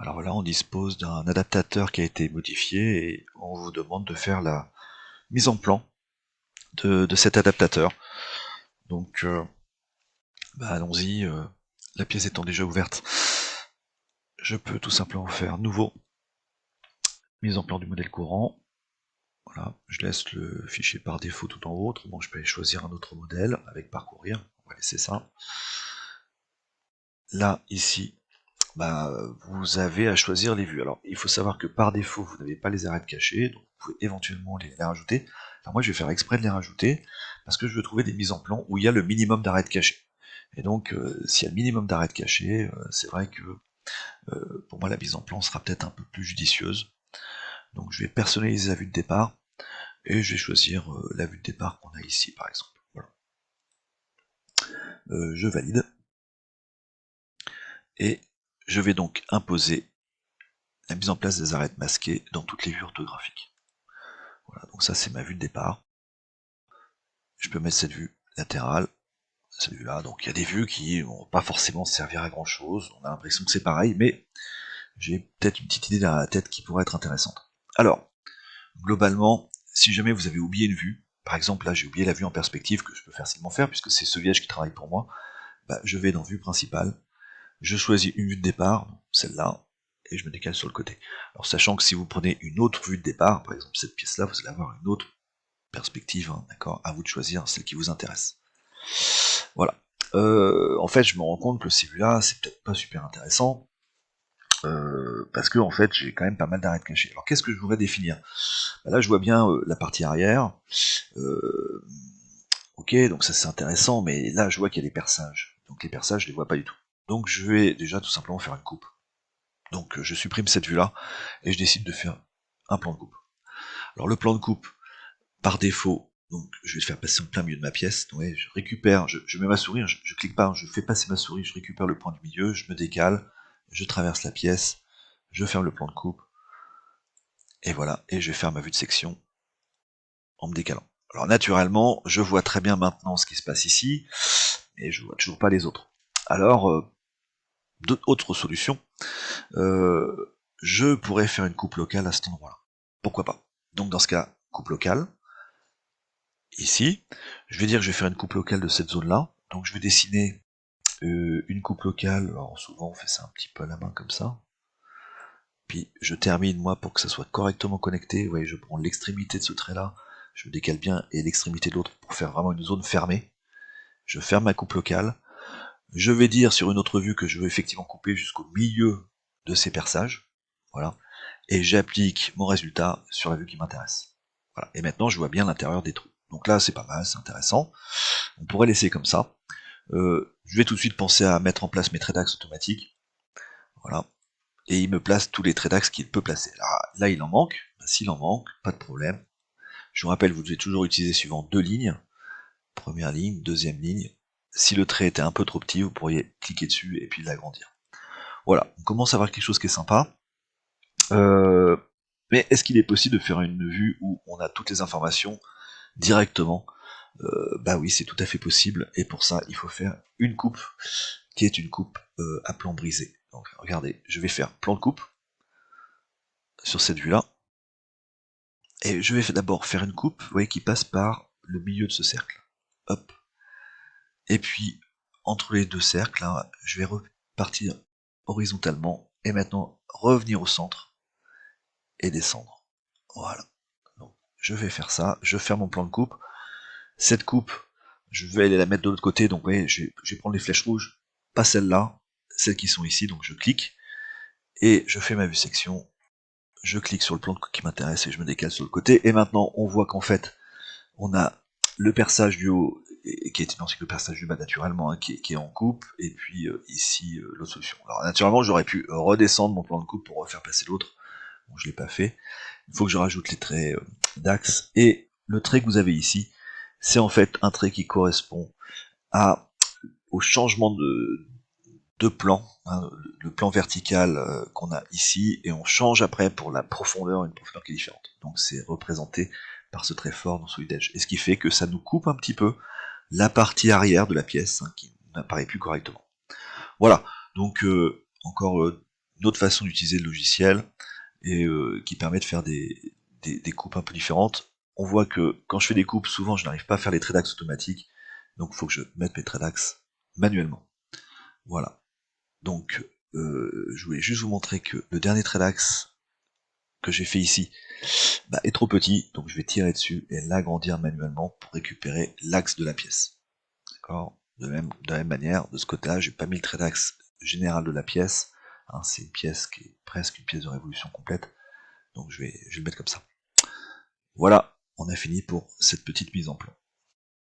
Alors là, on dispose d'un adaptateur qui a été modifié et on vous demande de faire la mise en plan de cet adaptateur. Donc, allons-y, la pièce étant déjà ouverte, je peux tout simplement faire nouveau, mise en plan du modèle courant. Voilà, je laisse le fichier par défaut tout en haut, autrement je peux aller choisir un autre modèle avec parcourir, on va laisser ça. Là, ici, vous avez à choisir les vues. Alors, il faut savoir que par défaut, vous n'avez pas les arêtes cachées, donc vous pouvez éventuellement les rajouter. Alors moi, je vais faire exprès de les rajouter, parce que je veux trouver des mises en plan où il y a le minimum d'arêtes cachées. Et donc, s'il y a le minimum d'arêtes cachées, c'est vrai que pour moi, la mise en plan sera peut-être un peu plus judicieuse. Donc, je vais personnaliser la vue de départ, et je vais choisir la vue de départ qu'on a ici, par exemple. Voilà. Je valide, et je vais donc imposer la mise en place des arêtes masquées dans toutes les vues orthographiques. Voilà, donc ça c'est ma vue de départ. Je peux mettre cette vue latérale, cette vue-là. Donc il y a des vues qui vont pas forcément servir à grand chose. On a l'impression que c'est pareil, mais j'ai peut-être une petite idée dans la tête qui pourrait être intéressante. Alors, globalement, si jamais vous avez oublié une vue, par exemple là j'ai oublié la vue en perspective que je peux facilement faire puisque c'est Sauviège qui travaille pour moi, je vais dans vue principale, je choisis une vue de départ, celle-là, et je me décale sur le côté. Alors sachant que si vous prenez une autre vue de départ, par exemple cette pièce-là, vous allez avoir une autre perspective, hein, d'accord, à vous de choisir celle qui vous intéresse. Voilà. En fait, je me rends compte que ces vues-là, c'est peut-être pas super intéressant, parce que en fait, j'ai quand même pas mal d'arêtes cachées. Alors, qu'est-ce que je voudrais définir? Là, je vois bien la partie arrière. Euh, ok, donc ça c'est intéressant, mais là, je vois qu'il y a des perçages. Donc les perçages, je les vois pas du tout. Donc je vais déjà tout simplement faire une coupe. Donc je supprime cette vue-là, et je décide de faire un plan de coupe. Alors le plan de coupe, par défaut, donc je vais le faire passer en plein milieu de ma pièce. Donc, ouais, je récupère, je mets ma souris, je clique pas, je fais passer ma souris, je récupère le point du milieu, je me décale, je traverse la pièce, je ferme le plan de coupe, et voilà, et je vais faire ma vue de section en me décalant. Alors naturellement, je vois très bien maintenant ce qui se passe ici, et je vois toujours pas les autres. Alors, autre solution, je pourrais faire une coupe locale à cet endroit-là. Pourquoi pas? Donc dans ce cas, coupe locale, ici, je vais dire que je vais faire une coupe locale de cette zone-là, donc je vais dessiner une coupe locale, alors souvent on fait ça un petit peu à la main comme ça, puis je termine moi pour que ça soit correctement connecté, vous voyez, je prends l'extrémité de ce trait-là, je me décale bien, et l'extrémité de l'autre pour faire vraiment une zone fermée, je ferme ma coupe locale, je vais dire sur une autre vue que je veux effectivement couper jusqu'au milieu de ces perçages, voilà, et j'applique mon résultat sur la vue qui m'intéresse. Voilà. Et maintenant je vois bien l'intérieur des trous. Donc là c'est pas mal, c'est intéressant. On pourrait laisser comme ça. Je vais tout de suite penser à mettre en place mes traits d'axe automatiques. Voilà. Et il me place tous les traits d'axe qu'il peut placer. Là il en manque. S'il en manque, pas de problème. Je vous rappelle, vous devez toujours utiliser suivant deux lignes. Première ligne, deuxième ligne. Si le trait était un peu trop petit, vous pourriez cliquer dessus et puis l'agrandir. Voilà, on commence à avoir quelque chose qui est sympa. Mais est-ce qu'il est possible de faire une vue où on a toutes les informations directement? Bah oui, c'est tout à fait possible, et pour ça, il faut faire une coupe, qui est une coupe à plan brisé. Donc regardez, je vais faire plan de coupe, sur cette vue-là, et je vais d'abord faire une coupe, vous voyez, qui passe par le milieu de ce cercle. Hop. Et puis, entre les deux cercles, là, je vais repartir horizontalement, et maintenant revenir au centre, et descendre. Voilà. Donc, je vais faire ça, je ferme mon plan de coupe. Cette coupe, je vais aller la mettre de l'autre côté, donc vous voyez, je vais prendre les flèches rouges, pas celles-là, celles qui sont ici, donc je clique, et je fais ma vue section, je clique sur le plan de coupe qui m'intéresse et je me décale sur le côté, et maintenant on voit qu'en fait, on a le perçage du haut, qui est identique au perçage du bas naturellement, hein, qui est en coupe, et puis ici l'autre solution. Alors naturellement j'aurais pu redescendre mon plan de coupe pour refaire passer l'autre, bon je l'ai pas fait, il faut que je rajoute les traits d'axe, et le trait que vous avez ici, c'est en fait un trait qui correspond au changement de plan, hein, le plan vertical qu'on a ici, et on change après pour la profondeur, une profondeur qui est différente. Donc c'est représenté par ce trait fort dans Solid-Edge, et ce qui fait que ça nous coupe un petit peu la partie arrière de la pièce, hein, qui n'apparaît plus correctement. Voilà, donc encore une autre façon d'utiliser le logiciel et qui permet de faire des coupes un peu différentes. On voit que quand je fais des coupes, souvent je n'arrive pas à faire les traits d'axe automatiques, donc il faut que je mette mes traits d'axe manuellement. Voilà. Donc je voulais juste vous montrer que le dernier trait d'axe que j'ai fait ici est trop petit, donc je vais tirer dessus et l'agrandir manuellement pour récupérer l'axe de la pièce. D'accord. De la même manière, de ce côté-là, j'ai pas mis le trait d'axe général de la pièce. Hein, c'est une pièce qui est presque une pièce de révolution complète, donc je vais le mettre comme ça. Voilà, on a fini pour cette petite mise en plan.